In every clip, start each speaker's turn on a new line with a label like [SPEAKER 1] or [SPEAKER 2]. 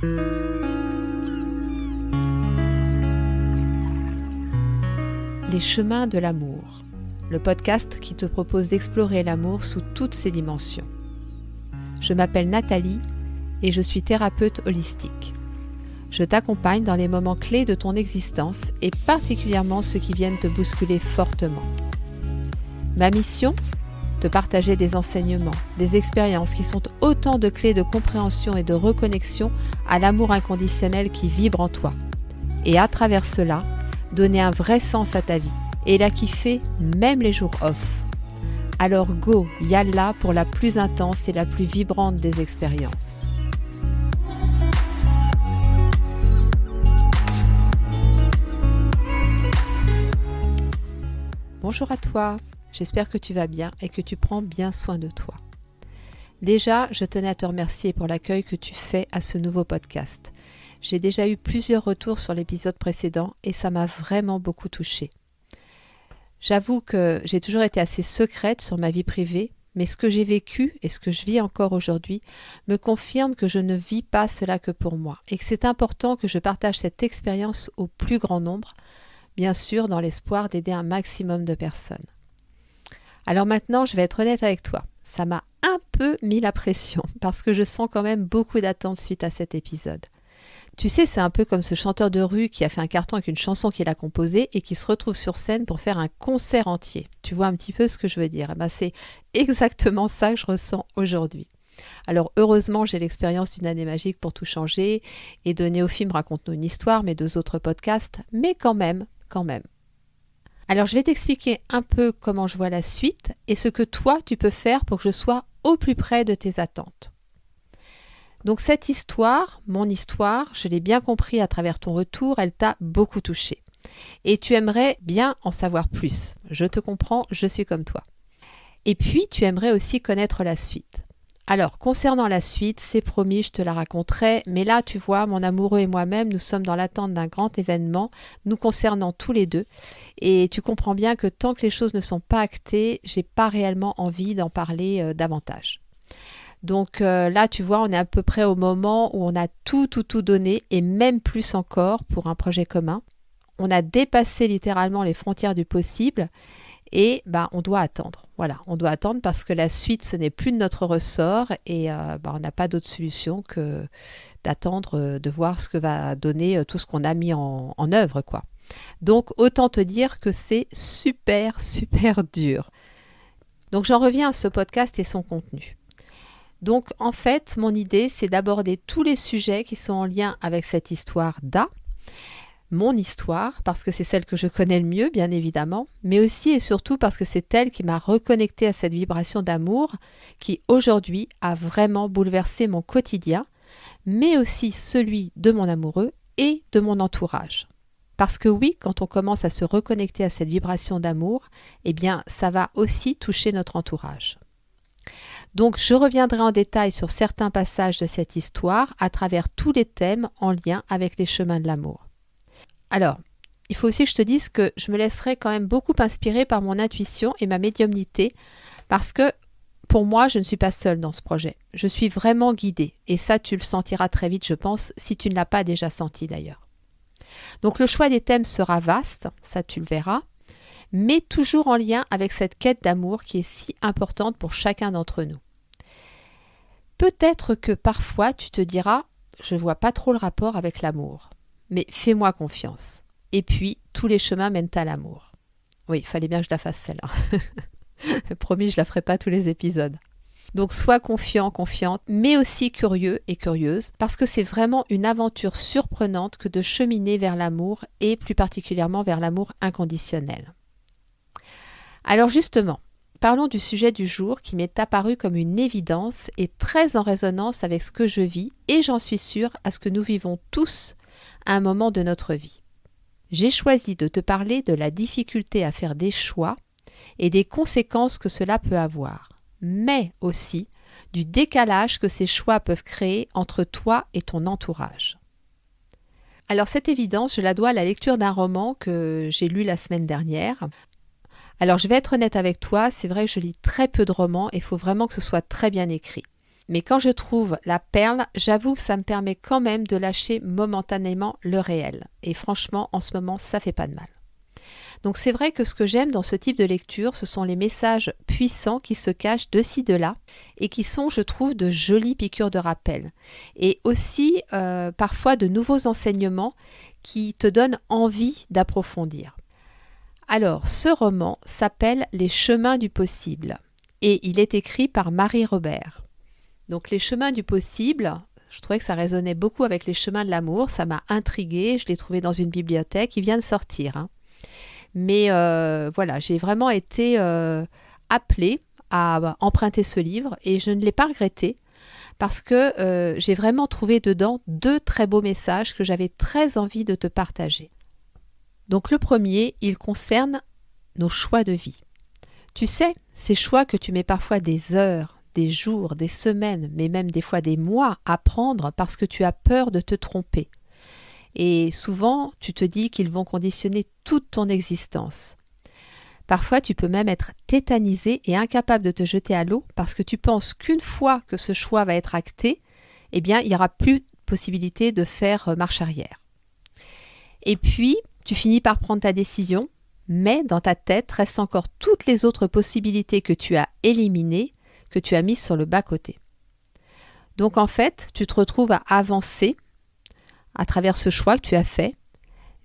[SPEAKER 1] Les chemins de l'amour, le podcast qui te propose d'explorer l'amour sous toutes ses dimensions. Je m'appelle Nathalie et je suis thérapeute holistique. Je t'accompagne dans les moments clés de ton existence et particulièrement ceux qui viennent te bousculer fortement. Ma mission ? Te partager des enseignements, des expériences qui sont autant de clés de compréhension et de reconnexion à l'amour inconditionnel qui vibre en toi. Et à travers cela, donner un vrai sens à ta vie et la kiffer même les jours off. Alors go, yalla pour la plus intense et la plus vibrante des expériences. Bonjour à toi, j'espère que tu vas bien et que tu prends bien soin de toi. Déjà, je tenais à te remercier pour l'accueil que tu fais à ce nouveau podcast. J'ai déjà eu plusieurs retours sur l'épisode précédent et ça m'a vraiment beaucoup touchée. J'avoue que j'ai toujours été assez secrète sur ma vie privée, mais ce que j'ai vécu et ce que je vis encore aujourd'hui me confirme que je ne vis pas cela que pour moi et que c'est important que je partage cette expérience au plus grand nombre, bien sûr dans l'espoir d'aider un maximum de personnes. Alors maintenant, je vais être honnête avec toi, ça m'a un peu mis la pression parce que je sens quand même beaucoup d'attentes suite à cet épisode. Tu sais, c'est un peu comme ce chanteur de rue qui a fait un carton avec une chanson qu'il a composée et qui se retrouve sur scène pour faire un concert entier. Tu vois un petit peu ce que je veux dire. C'est exactement ça que je ressens aujourd'hui. Alors heureusement, j'ai l'expérience d'une année magique pour tout changer et de Néophime Raconte-nous une histoire, mes 2 autres podcasts, mais quand même. Alors je vais t'expliquer un peu comment je vois la suite et ce que toi tu peux faire pour que je sois au plus près de tes attentes. Donc cette histoire, mon histoire, je l'ai bien compris à travers ton retour, elle t'a beaucoup touché. Et tu aimerais bien en savoir plus. Je te comprends, je suis comme toi. Et puis tu aimerais aussi connaître la suite. Alors concernant la suite, c'est promis, je te la raconterai, mais là tu vois, mon amoureux et moi-même, nous sommes dans l'attente d'un grand événement, nous concernant tous les deux. Et tu comprends bien que tant que les choses ne sont pas actées, j'ai pas réellement envie d'en parler davantage. Donc là, tu vois, on est à peu près au moment où on a tout donné et même plus encore pour un projet commun. On a dépassé littéralement les frontières du possible et on doit attendre. Voilà, on doit attendre parce que la suite, ce n'est plus de notre ressort et on n'a pas d'autre solution que d'attendre de voir ce que va donner tout ce qu'on a mis en œuvre, quoi. Donc, autant te dire que c'est super dur. Donc, j'en reviens à ce podcast et son contenu. Donc en fait, mon idée, c'est d'aborder tous les sujets qui sont en lien avec cette histoire d'A, mon histoire, parce que c'est celle que je connais le mieux, bien évidemment, mais aussi et surtout parce que c'est elle qui m'a reconnectée à cette vibration d'amour qui aujourd'hui a vraiment bouleversé mon quotidien, mais aussi celui de mon amoureux et de mon entourage. Parce que oui, quand on commence à se reconnecter à cette vibration d'amour, ça va aussi toucher notre entourage. Donc, je reviendrai en détail sur certains passages de cette histoire à travers tous les thèmes en lien avec les chemins de l'amour. Alors, il faut aussi que je te dise que je me laisserai quand même beaucoup inspirer par mon intuition et ma médiumnité parce que pour moi, je ne suis pas seule dans ce projet. Je suis vraiment guidée et ça, tu le sentiras très vite, je pense, si tu ne l'as pas déjà senti d'ailleurs. Donc, le choix des thèmes sera vaste, ça tu le verras, mais toujours en lien avec cette quête d'amour qui est si importante pour chacun d'entre nous. Peut-être que parfois tu te diras « je ne vois pas trop le rapport avec l'amour », mais fais-moi confiance. Et puis, tous les chemins mènent à l'amour. Oui, il fallait bien que je la fasse celle-là. Promis, je ne la ferai pas tous les épisodes. Donc sois confiant, confiante, mais aussi curieux et curieuse, parce que c'est vraiment une aventure surprenante que de cheminer vers l'amour et plus particulièrement vers l'amour inconditionnel. Alors justement, parlons du sujet du jour qui m'est apparu comme une évidence et très en résonance avec ce que je vis et j'en suis sûre à ce que nous vivons tous à un moment de notre vie. J'ai choisi de te parler de la difficulté à faire des choix et des conséquences que cela peut avoir, mais aussi du décalage que ces choix peuvent créer entre toi et ton entourage. Alors cette évidence, je la dois à la lecture d'un roman que j'ai lu la semaine dernière. Alors je vais être honnête avec toi, c'est vrai que je lis très peu de romans et il faut vraiment que ce soit très bien écrit. Mais quand je trouve la perle, j'avoue que ça me permet quand même de lâcher momentanément le réel. Et franchement, en ce moment, ça fait pas de mal. Donc c'est vrai que ce que j'aime dans ce type de lecture, ce sont les messages puissants qui se cachent de ci, de là et qui sont, je trouve, de jolies piqûres de rappel. Et aussi parfois de nouveaux enseignements qui te donnent envie d'approfondir. Alors, ce roman s'appelle Les chemins du possible et il est écrit par Marie Robert. Donc les chemins du possible, je trouvais que ça résonnait beaucoup avec les chemins de l'amour, ça m'a intriguée, je l'ai trouvé dans une bibliothèque, il vient de sortir. Mais voilà, j'ai vraiment été appelée à emprunter ce livre et je ne l'ai pas regretté parce que j'ai vraiment trouvé dedans 2 très beaux messages que j'avais très envie de te partager. Donc le premier, il concerne nos choix de vie. Tu sais, ces choix que tu mets parfois des heures, des jours, des semaines, mais même des fois des mois à prendre parce que tu as peur de te tromper. Et souvent, tu te dis qu'ils vont conditionner toute ton existence. Parfois, tu peux même être tétanisé et incapable de te jeter à l'eau parce que tu penses qu'une fois que ce choix va être acté, eh bien, il n'y aura plus de possibilité de faire marche arrière. Et puis, tu finis par prendre ta décision, mais dans ta tête restent encore toutes les autres possibilités que tu as éliminées, que tu as mises sur le bas-côté. Donc en fait, tu te retrouves à avancer à travers ce choix que tu as fait,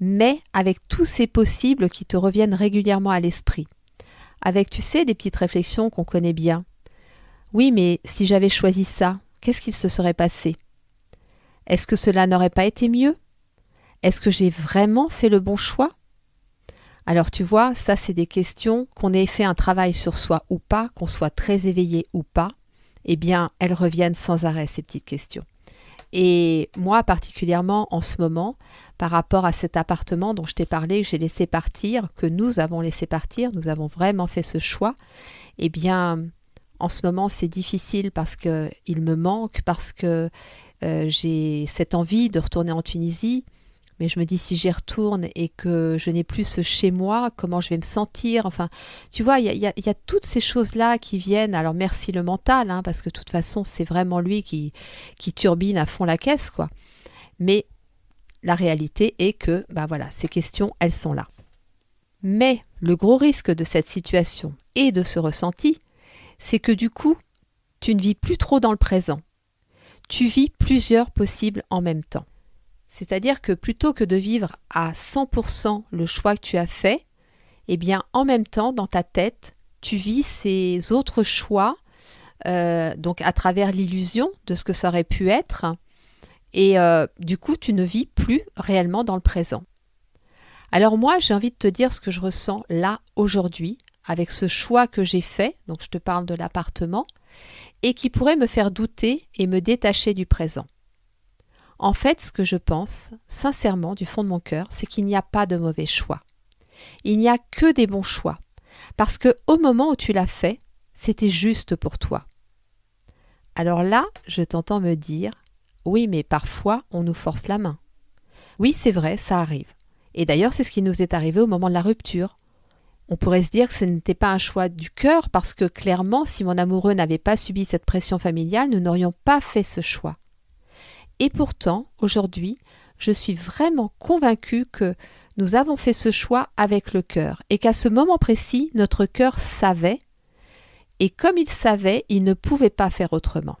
[SPEAKER 1] mais avec tous ces possibles qui te reviennent régulièrement à l'esprit. Avec, tu sais, des petites réflexions qu'on connaît bien. Oui, mais si j'avais choisi ça, qu'est-ce qu'il se serait passé? Est-ce que cela n'aurait pas été mieux? Est-ce que j'ai vraiment fait le bon choix? Alors tu vois, ça c'est des questions, qu'on ait fait un travail sur soi ou pas, qu'on soit très éveillé ou pas, eh bien elles reviennent sans arrêt ces petites questions. Et moi particulièrement en ce moment, par rapport à cet appartement dont je t'ai parlé, que j'ai laissé partir, que nous avons laissé partir, nous avons vraiment fait ce choix, eh bien en ce moment c'est difficile parce qu'il me manque, parce que j'ai cette envie de retourner en Tunisie. Mais je me dis, si j'y retourne et que je n'ai plus ce chez moi, comment je vais me sentir? Enfin, tu vois, il y a toutes ces choses-là qui viennent. Alors, merci le mental, parce que de toute façon, c'est vraiment lui qui turbine à fond la caisse, quoi. Mais la réalité est que, voilà, ces questions, elles sont là. Mais le gros risque de cette situation et de ce ressenti, c'est que du coup, tu ne vis plus trop dans le présent. Tu vis plusieurs possibles en même temps. C'est-à-dire que plutôt que de vivre à 100% le choix que tu as fait, eh bien en même temps dans ta tête, tu vis ces autres choix, donc à travers l'illusion de ce que ça aurait pu être, et du coup tu ne vis plus réellement dans le présent. Alors moi j'ai envie de te dire ce que je ressens là aujourd'hui, avec ce choix que j'ai fait, donc je te parle de l'appartement, et qui pourrait me faire douter et me détacher du présent. En fait, ce que je pense, sincèrement, du fond de mon cœur, c'est qu'il n'y a pas de mauvais choix. Il n'y a que des bons choix. Parce qu'au moment où tu l'as fait, c'était juste pour toi. Alors là, je t'entends me dire, oui, mais parfois, on nous force la main. Oui, c'est vrai, ça arrive. Et d'ailleurs, c'est ce qui nous est arrivé au moment de la rupture. On pourrait se dire que ce n'était pas un choix du cœur parce que clairement, si mon amoureux n'avait pas subi cette pression familiale, nous n'aurions pas fait ce choix. Et pourtant, aujourd'hui, je suis vraiment convaincue que nous avons fait ce choix avec le cœur et qu'à ce moment précis, notre cœur savait et comme il savait, il ne pouvait pas faire autrement.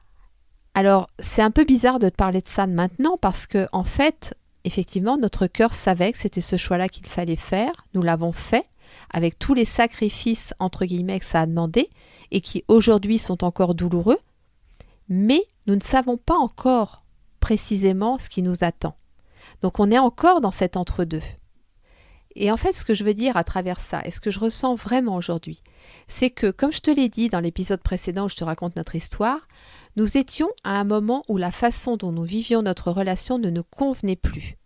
[SPEAKER 1] Alors, c'est un peu bizarre de te parler de ça maintenant parce que, en fait, effectivement, notre cœur savait que c'était ce choix-là qu'il fallait faire. Nous l'avons fait avec tous les sacrifices, entre guillemets, que ça a demandé et qui aujourd'hui sont encore douloureux. Mais nous ne savons pas encore précisément ce qui nous attend. Donc on est encore dans cet entre-deux. Et en fait, ce que je veux dire à travers ça, et ce que je ressens vraiment aujourd'hui, c'est que, comme je te l'ai dit dans l'épisode précédent où je te raconte notre histoire, nous étions à un moment où la façon dont nous vivions notre relation ne nous convenait plus.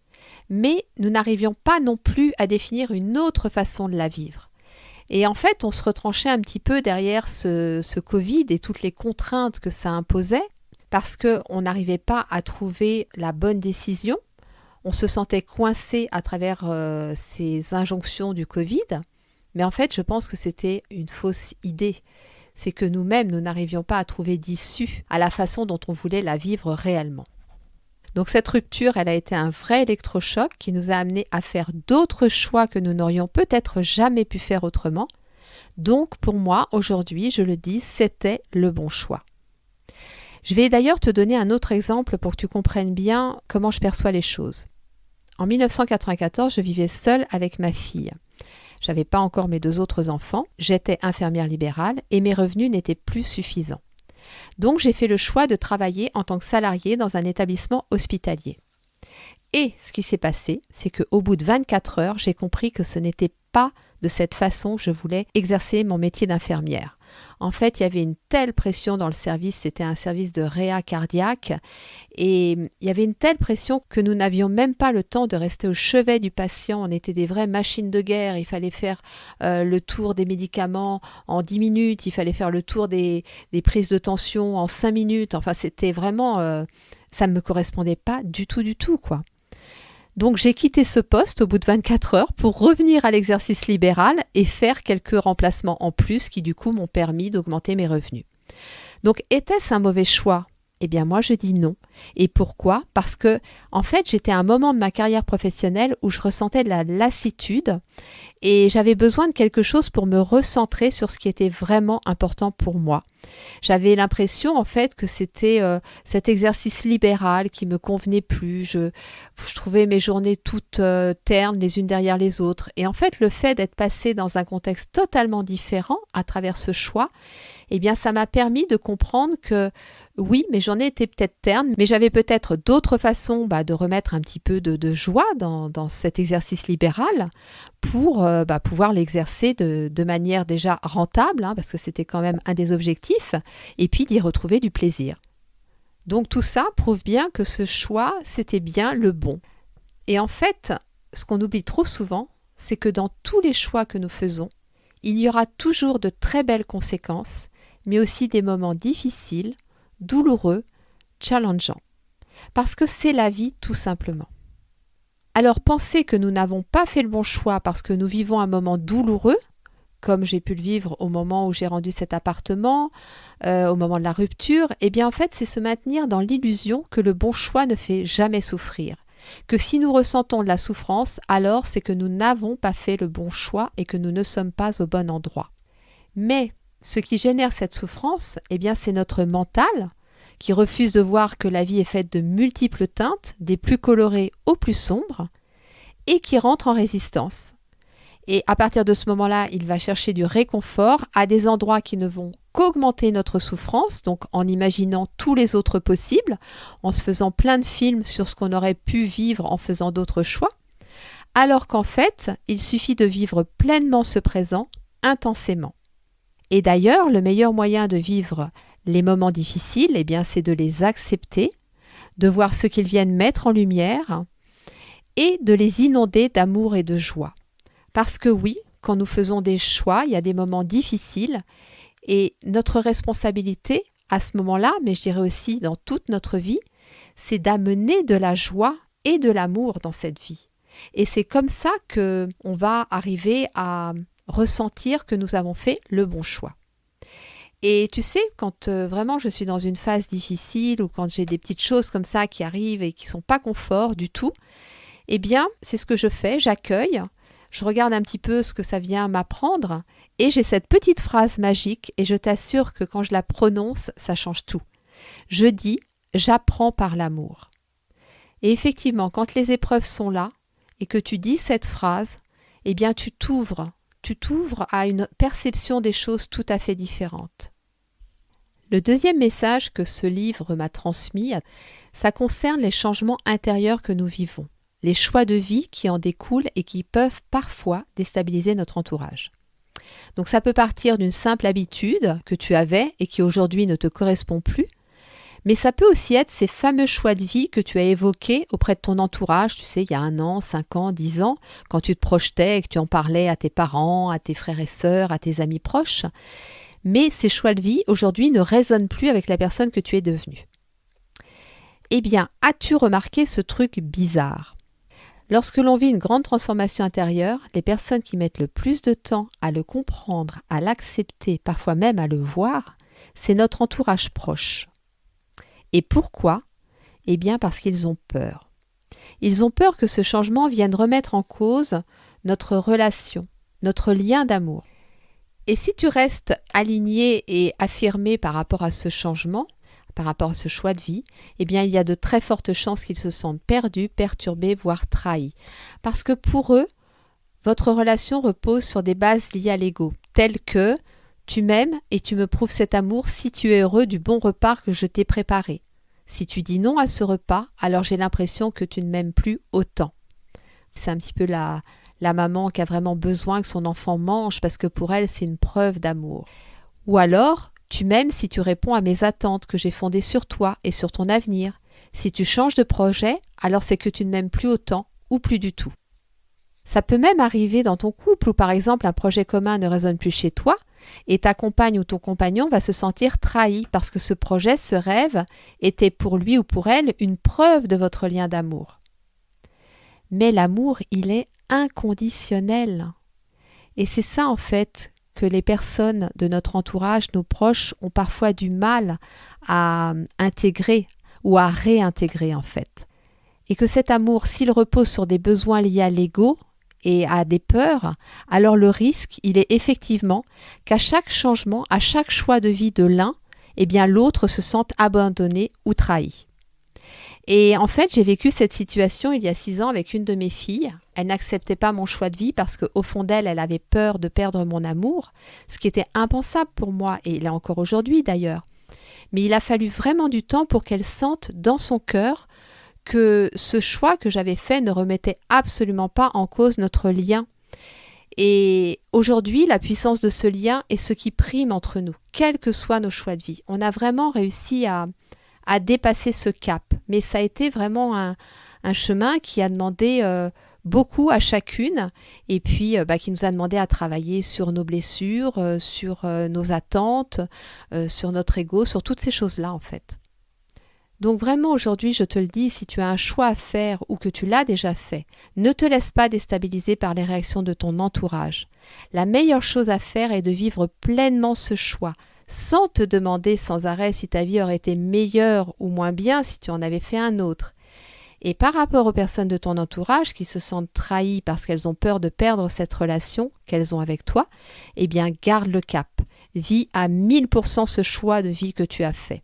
[SPEAKER 1] Mais nous n'arrivions pas non plus à définir une autre façon de la vivre. Et en fait, on se retranchait un petit peu derrière ce Covid et toutes les contraintes que ça imposait, parce qu'on n'arrivait pas à trouver la bonne décision. On se sentait coincé à travers ces injonctions du Covid. Mais en fait, je pense que c'était une fausse idée. c'est que nous-mêmes, nous n'arrivions pas à trouver d'issue à la façon dont on voulait la vivre réellement. Donc cette rupture, elle a été un vrai électrochoc qui nous a amenés à faire d'autres choix que nous n'aurions peut-être jamais pu faire autrement. Donc pour moi, aujourd'hui, je le dis, c'était le bon choix. Je vais d'ailleurs te donner un autre exemple pour que tu comprennes bien comment je perçois les choses. En 1994, je vivais seule avec ma fille. Je n'avais pas encore mes 2 autres enfants, j'étais infirmière libérale et mes revenus n'étaient plus suffisants. Donc j'ai fait le choix de travailler en tant que salariée dans un établissement hospitalier. Et ce qui s'est passé, c'est qu'au bout de 24 heures, j'ai compris que ce n'était pas de cette façon que je voulais exercer mon métier d'infirmière. En fait, il y avait une telle pression dans le service, c'était un service de réa cardiaque, et il y avait une telle pression que nous n'avions même pas le temps de rester au chevet du patient. On était des vraies machines de guerre, il fallait faire le tour des médicaments en 10 minutes, il fallait faire le tour des prises de tension en 5 minutes, enfin c'était vraiment, ça ne me correspondait pas du tout, quoi. Donc j'ai quitté ce poste au bout de 24 heures pour revenir à l'exercice libéral et faire quelques remplacements en plus qui du coup m'ont permis d'augmenter mes revenus. Donc était-ce un mauvais choix ? Eh bien moi je dis non. Et pourquoi ? Parce que en fait j'étais à un moment de ma carrière professionnelle où je ressentais de la lassitude et j'avais besoin de quelque chose pour me recentrer sur ce qui était vraiment important pour moi. J'avais l'impression en fait que c'était cet exercice libéral qui me convenait plus. Je trouvais mes journées toutes ternes les unes derrière les autres. Et en fait le fait d'être passée dans un contexte totalement différent à travers ce choix, eh bien ça m'a permis de comprendre que oui, mes journées étaient peut-être ternes, mais j'avais peut-être d'autres façons de remettre un petit peu de joie dans cet exercice libéral pour pouvoir l'exercer de manière déjà rentable, parce que c'était quand même un des objectifs, et puis d'y retrouver du plaisir. Donc tout ça prouve bien que ce choix, c'était bien le bon. Et en fait, ce qu'on oublie trop souvent, c'est que dans tous les choix que nous faisons, il y aura toujours de très belles conséquences, mais aussi des moments difficiles, douloureux, challengeants. Parce que c'est la vie tout simplement. Alors penser que nous n'avons pas fait le bon choix parce que nous vivons un moment douloureux, comme j'ai pu le vivre au moment où j'ai rendu cet appartement, au moment de la rupture, eh bien en fait c'est se maintenir dans l'illusion que le bon choix ne fait jamais souffrir. Que si nous ressentons de la souffrance, alors c'est que nous n'avons pas fait le bon choix et que nous ne sommes pas au bon endroit. Mais ce qui génère cette souffrance, eh bien c'est notre mental qui refuse de voir que la vie est faite de multiples teintes, des plus colorées aux plus sombres, et qui rentre en résistance. Et à partir de ce moment-là, il va chercher du réconfort à des endroits qui ne vont qu'augmenter notre souffrance, donc en imaginant tous les autres possibles, en se faisant plein de films sur ce qu'on aurait pu vivre en faisant d'autres choix, alors qu'en fait, il suffit de vivre pleinement ce présent, intensément. Et d'ailleurs, le meilleur moyen de vivre les moments difficiles, eh bien, c'est de les accepter, de voir ce qu'ils viennent mettre en lumière et de les inonder d'amour et de joie. Parce que oui, quand nous faisons des choix, il y a des moments difficiles et notre responsabilité à ce moment-là, mais je dirais aussi dans toute notre vie, c'est d'amener de la joie et de l'amour dans cette vie. Et c'est comme ça qu'on va arriver à ressentir que nous avons fait le bon choix. Et tu sais, quand vraiment je suis dans une phase difficile ou quand j'ai des petites choses comme ça qui arrivent et qui ne sont pas confort du tout, eh bien, c'est ce que je fais, j'accueille, je regarde un petit peu ce que ça vient m'apprendre et j'ai cette petite phrase magique et je t'assure que quand je la prononce, ça change tout. Je dis « j'apprends par l'amour ». Et effectivement, quand les épreuves sont là et que tu dis cette phrase, eh bien tu t'ouvres à une perception des choses tout à fait différente. Le deuxième message que ce livre m'a transmis, ça concerne les changements intérieurs que nous vivons, les choix de vie qui en découlent et qui peuvent parfois déstabiliser notre entourage. Donc ça peut partir d'une simple habitude que tu avais et qui aujourd'hui ne te correspond plus, mais ça peut aussi être ces fameux choix de vie que tu as évoqués auprès de ton entourage, tu sais, il y a 1 an, 5 ans, 10 ans, quand tu te projetais et que tu en parlais à tes parents, à tes frères et sœurs, à tes amis proches. Mais ces choix de vie, aujourd'hui, ne résonnent plus avec la personne que tu es devenue. Eh bien, as-tu remarqué ce truc bizarre ? Lorsque l'on vit une grande transformation intérieure, les personnes qui mettent le plus de temps à le comprendre, à l'accepter, parfois même à le voir, c'est notre entourage proche. Et pourquoi ? Eh bien parce qu'ils ont peur. Ils ont peur que ce changement vienne remettre en cause notre relation, notre lien d'amour. Et si tu restes aligné et affirmé par rapport à ce changement, par rapport à ce choix de vie, eh bien il y a de très fortes chances qu'ils se sentent perdus, perturbés, voire trahis. Parce que pour eux, votre relation repose sur des bases liées à l'ego, telles que « tu m'aimes et tu me prouves cet amour si tu es heureux du bon repas que je t'ai préparé. Si tu dis non à ce repas, alors j'ai l'impression que tu ne m'aimes plus autant. » C'est un petit peu la maman qui a vraiment besoin que son enfant mange parce que pour elle, c'est une preuve d'amour. Ou alors, tu m'aimes si tu réponds à mes attentes que j'ai fondées sur toi et sur ton avenir. Si tu changes de projet, alors c'est que tu ne m'aimes plus autant ou plus du tout. Ça peut même arriver dans ton couple où par exemple un projet commun ne résonne plus chez toi et ta compagne ou ton compagnon va se sentir trahi parce que ce projet, ce rêve, était pour lui ou pour elle une preuve de votre lien d'amour. Mais l'amour, il est inconditionnel. Et c'est ça en fait que les personnes de notre entourage, nos proches, ont parfois du mal à intégrer ou à réintégrer en fait. Et que cet amour, s'il repose sur des besoins liés à l'ego et à des peurs, alors le risque, il est effectivement qu'à chaque changement, à chaque choix de vie de l'un, eh bien l'autre se sente abandonné ou trahi. Et en fait, j'ai vécu cette situation il y a 6 ans avec une de mes filles. Elle n'acceptait pas mon choix de vie parce qu'au fond d'elle, elle avait peur de perdre mon amour, ce qui était impensable pour moi, et il est encore aujourd'hui d'ailleurs. Mais il a fallu vraiment du temps pour qu'elle sente dans son cœur que ce choix que j'avais fait ne remettait absolument pas en cause notre lien. Et aujourd'hui, la puissance de ce lien est ce qui prime entre nous, quels que soient nos choix de vie. On a vraiment réussi à dépasser ce cap. Mais ça a été vraiment un chemin qui a demandé beaucoup à chacune et puis qui nous a demandé à travailler sur nos blessures, sur nos attentes, sur notre ego, sur toutes ces choses-là en fait. Donc vraiment aujourd'hui, je te le dis, si tu as un choix à faire ou que tu l'as déjà fait, ne te laisse pas déstabiliser par les réactions de ton entourage. La meilleure chose à faire est de vivre pleinement ce choix, sans te demander sans arrêt si ta vie aurait été meilleure ou moins bien si tu en avais fait un autre. Et par rapport aux personnes de ton entourage qui se sentent trahies parce qu'elles ont peur de perdre cette relation qu'elles ont avec toi, eh bien garde le cap. Vis à 1000% ce choix de vie que tu as fait.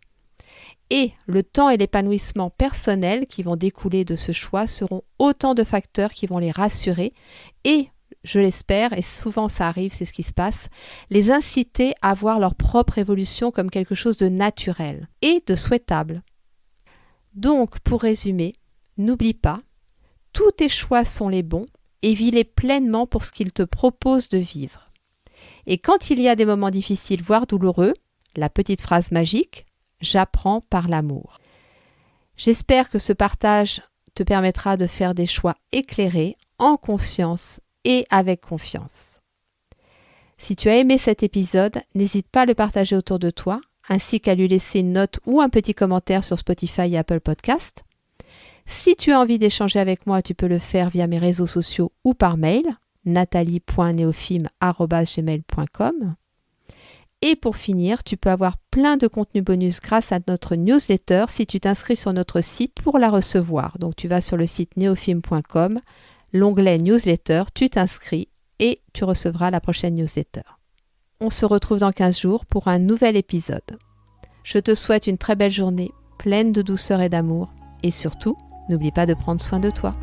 [SPEAKER 1] Et le temps et l'épanouissement personnel qui vont découler de ce choix seront autant de facteurs qui vont les rassurer et, je l'espère, et souvent ça arrive, c'est ce qui se passe, les inciter à voir leur propre évolution comme quelque chose de naturel et de souhaitable. Donc, pour résumer, n'oublie pas, tous tes choix sont les bons et vis-les pleinement pour ce qu'ils te proposent de vivre. Et quand il y a des moments difficiles, voire douloureux, la petite phrase magique, j'apprends par l'amour. J'espère que ce partage te permettra de faire des choix éclairés, en conscience et avec confiance. Si tu as aimé cet épisode, n'hésite pas à le partager autour de toi, ainsi qu'à lui laisser une note ou un petit commentaire sur Spotify et Apple Podcast. Si tu as envie d'échanger avec moi, tu peux le faire via mes réseaux sociaux ou par mail, nathalie.neofim@gmail.com. Et pour finir, tu peux avoir plein de contenus bonus grâce à notre newsletter si tu t'inscris sur notre site pour la recevoir. Donc tu vas sur le site neofim.com, l'onglet newsletter, tu t'inscris et tu recevras la prochaine newsletter. On se retrouve dans 15 jours pour un nouvel épisode. Je te souhaite une très belle journée, pleine de douceur et d'amour. Et surtout, n'oublie pas de prendre soin de toi.